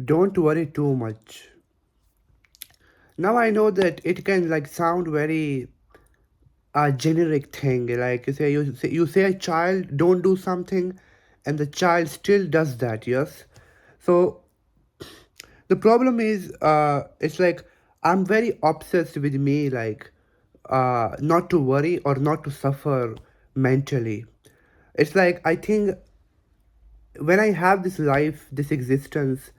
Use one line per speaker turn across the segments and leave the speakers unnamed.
Don't worry too much. Now I know that it can like sound very generic thing. Like you say a child don't do something, and the child still does that. Yes. So the problem is, it's like I'm very obsessed with me, like not to worry or not to suffer mentally. It's like I think when I have this life, this existence,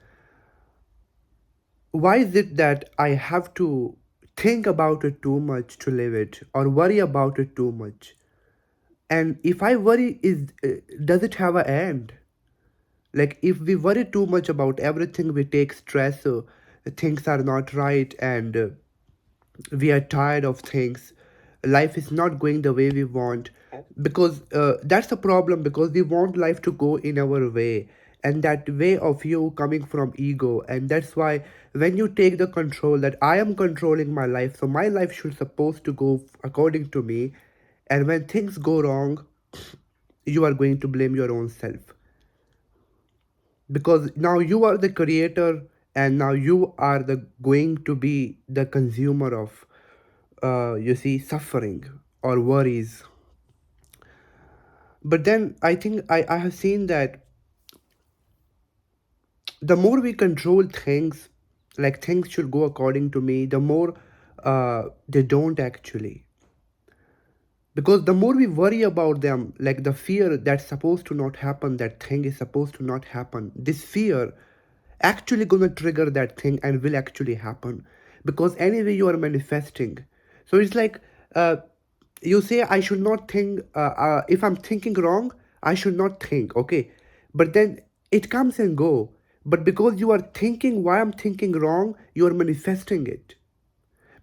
why is it that I have to think about it too much to live it or worry about it too much? And if I worry, does it have an end? Like if we worry too much about everything, we take stress, things are not right, and we are tired of things. Life is not going the way we want, because that's the problem, because we want life to go in our way, and that way of you coming from ego. And that's why when you take the control that I am controlling my life, so my life should supposed to go according to me, and when things go wrong, you are going to blame your own self, because now you are the creator, and now you are the going to be the consumer of you see suffering or worries. But then I think I have seen that the more we control things, like things should go according to me, the more they don't actually. Because the more we worry about them, like the fear that's supposed to not happen, that thing is supposed to not happen, this fear actually gonna trigger that thing and will actually happen, because anyway you are manifesting. So it's like, uh, you say I should not think, if I'm thinking wrong, I should not think, okay, but then it comes and go. But because you are thinking why I'm thinking wrong, you are manifesting it,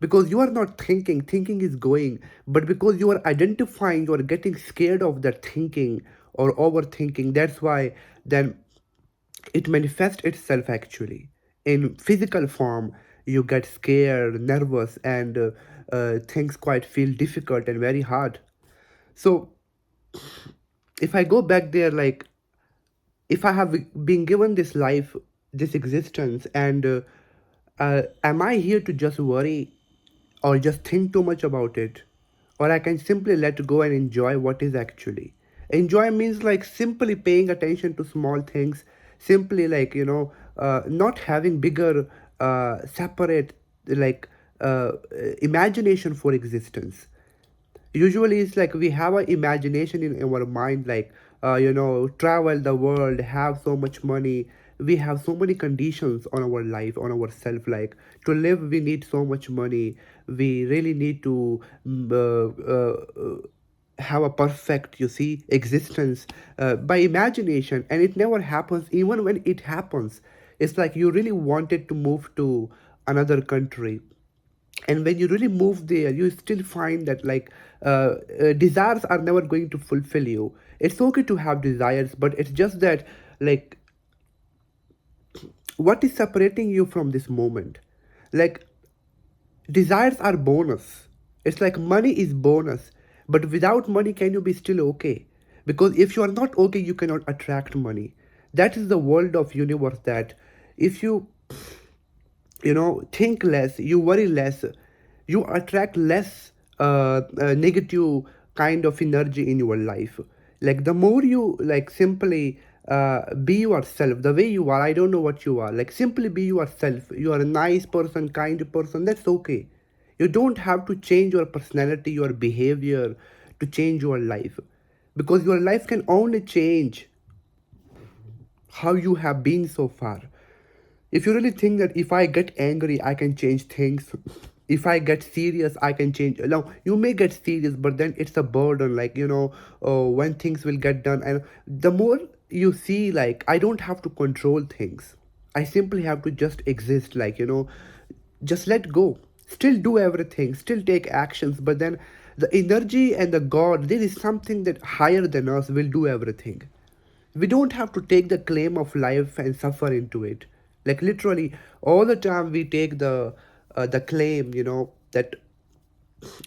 because you are not thinking is going, but because you are identifying, you are getting scared of that thinking or overthinking. That's why then it manifests itself actually in physical form. You get scared, nervous, and things quite feel difficult and very hard. So if I go back there, like if I have been given this life, this existence, and am I here to just worry or just think too much about it? Or I can simply let go and enjoy what is actually. Enjoy means like simply paying attention to small things, simply like, not having bigger, separate, like, imagination for existence. Usually it's like we have an imagination in our mind, like travel the world, have so much money. We have so many conditions on our life, on ourself, like to live we need so much money. We really need to have a perfect, you see, existence by imagination, and it never happens. Even when it happens, it's like you really wanted to move to another country, and when you really move there, you still find that like desires are never going to fulfill you. It's okay to have desires, but it's just that, like, what is separating you from this moment? Like, desires are bonus. It's like money is bonus, but without money can you be still okay? Because if you are not okay, you cannot attract money. That is the world of universe, that if you think less, you worry less, you attract less negative kind of energy in your life. Like the more you like simply be yourself the way you are. I don't know what you are, like simply be yourself. You are a nice person, kind person, that's okay. You don't have to change your personality, your behavior, to change your life, because your life can only change how you have been so far. If you really think that if I get angry, I can change things, if I get serious, I can change. Now, you may get serious, but then it's a burden, like, when things will get done. And the more you see, like, I don't have to control things. I simply have to just exist, like, just let go. Still do everything, still take actions, but then the energy and the God, there is something that higher than us will do everything. We don't have to take the claim of life and suffer into it. Like literally all the time we take the claim, that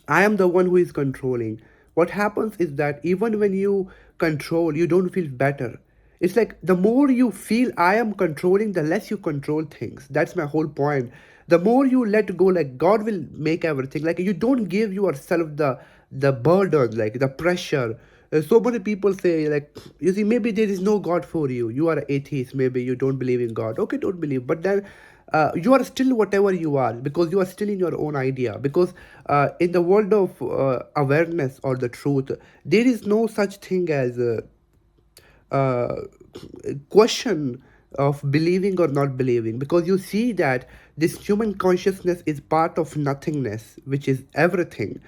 I am the one who is controlling. What happens is that even when you control, you don't feel better. It's like the more you feel I am controlling, the less you control things. That's my whole point. The more you let go, like God will make everything. Like you don't give yourself the burden, like the pressure. So many people say, like, you see, maybe there is no God for you. You are an atheist. Maybe you don't believe in God. Okay, don't believe. But then you are still whatever you are because you are still in your own idea. Because in the world of awareness or the truth, there is no such thing as uh, question of believing or not believing, because you see that this human consciousness is part of nothingness, which is everything.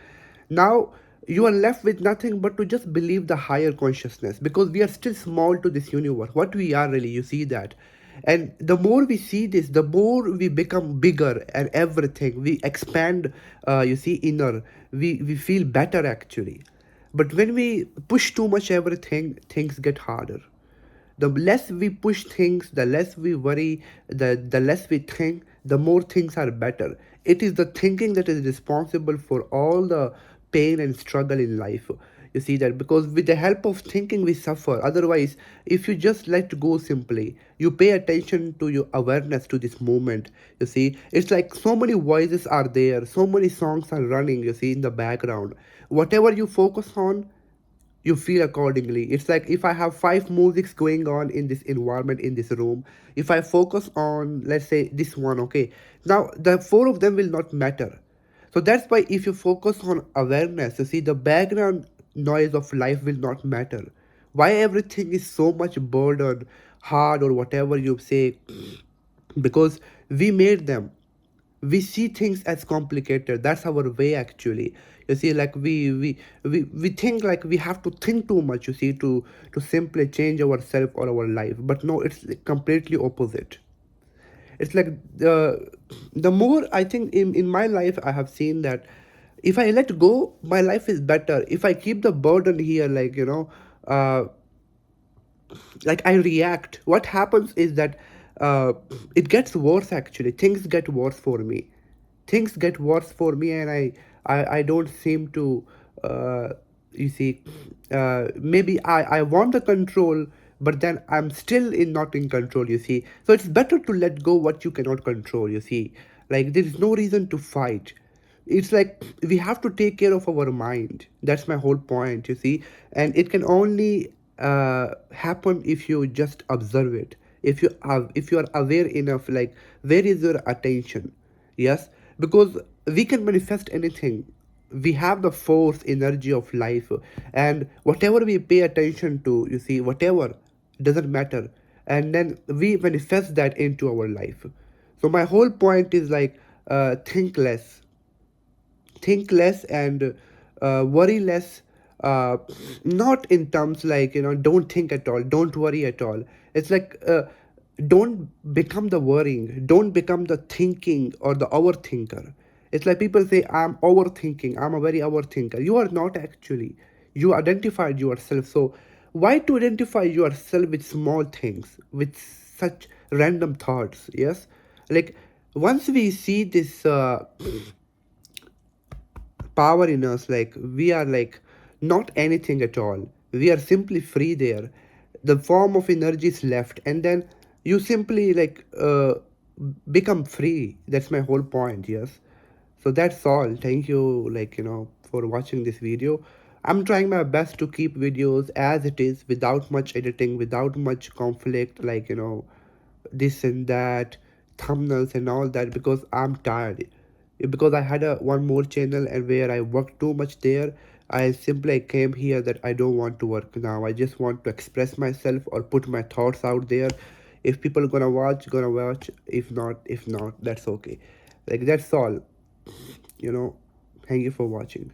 Now you are left with nothing but to just believe the higher consciousness, because we are still small to this universe. What we are really, you see that. And the more we see this, the more we become bigger and everything we expand. You see, inner, we feel better actually. But when we push too much everything, things get harder. The less we push things, the less we worry, the less we think, the more things are better. It is the thinking that is responsible for all the pain and struggle in life. You see that, because with the help of thinking we suffer. Otherwise, if you just let go simply, you pay attention to your awareness to this moment. You see, it's like so many voices are there, so many songs are running, you see, in the background. Whatever you focus on, you feel accordingly. It's like if I have five musics going on in this environment, in this room, if I focus on, let's say, this one, okay, now the four of them will not matter. So that's why if you focus on awareness, you see, the background noise of life will not matter. Why everything is so much burden, hard, or whatever you say? Because we made them. We see things as complicated. That's our way actually. You see, like we think like we have to think too much, you see, to simply change ourselves or our life. But no, it's completely opposite. It's like the more I think in my life I have seen that if I let go, my life is better. If I keep the burden here, like, uh, like I react, what happens is that uh, it gets worse actually. Things get worse for me. Things get worse for me, and I don't seem to uh, you see, maybe I want the control, but then I'm still in not in control, you see. So it's better to let go what you cannot control, you see. Like there is no reason to fight. It's like we have to take care of our mind. That's my whole point, you see. And it can only happen if you just observe it. If you are aware enough, like where is your attention? Yes, because we can manifest anything. We have the force energy of life, and whatever we pay attention to, you see, whatever, doesn't matter, and then we manifest that into our life. So my whole point is like, think less, think less, and worry less. Not in terms like, don't think at all, don't worry at all. It's like, don't become the worrying, don't become the thinking or the overthinker. It's like people say, I'm overthinking, I'm a very overthinker. You are not actually. You identified yourself. So why to identify yourself with small things, with such random thoughts? Yes, like once we see this power in us, like we are like not anything at all, we are simply free there. The form of energy is left, and then you simply like become free. That's my whole point. Yes, so that's all. Thank you, like, for watching this video. I'm trying my best to keep videos as it is, without much editing, without much conflict, like, this and that, thumbnails and all that, because I'm tired. Because I had a one more channel and where I worked too much there, I simply came here that I don't want to work now. I just want to express myself or put my thoughts out there. If people gonna watch, gonna watch. If not, that's okay. Like that's all. Thank you for watching.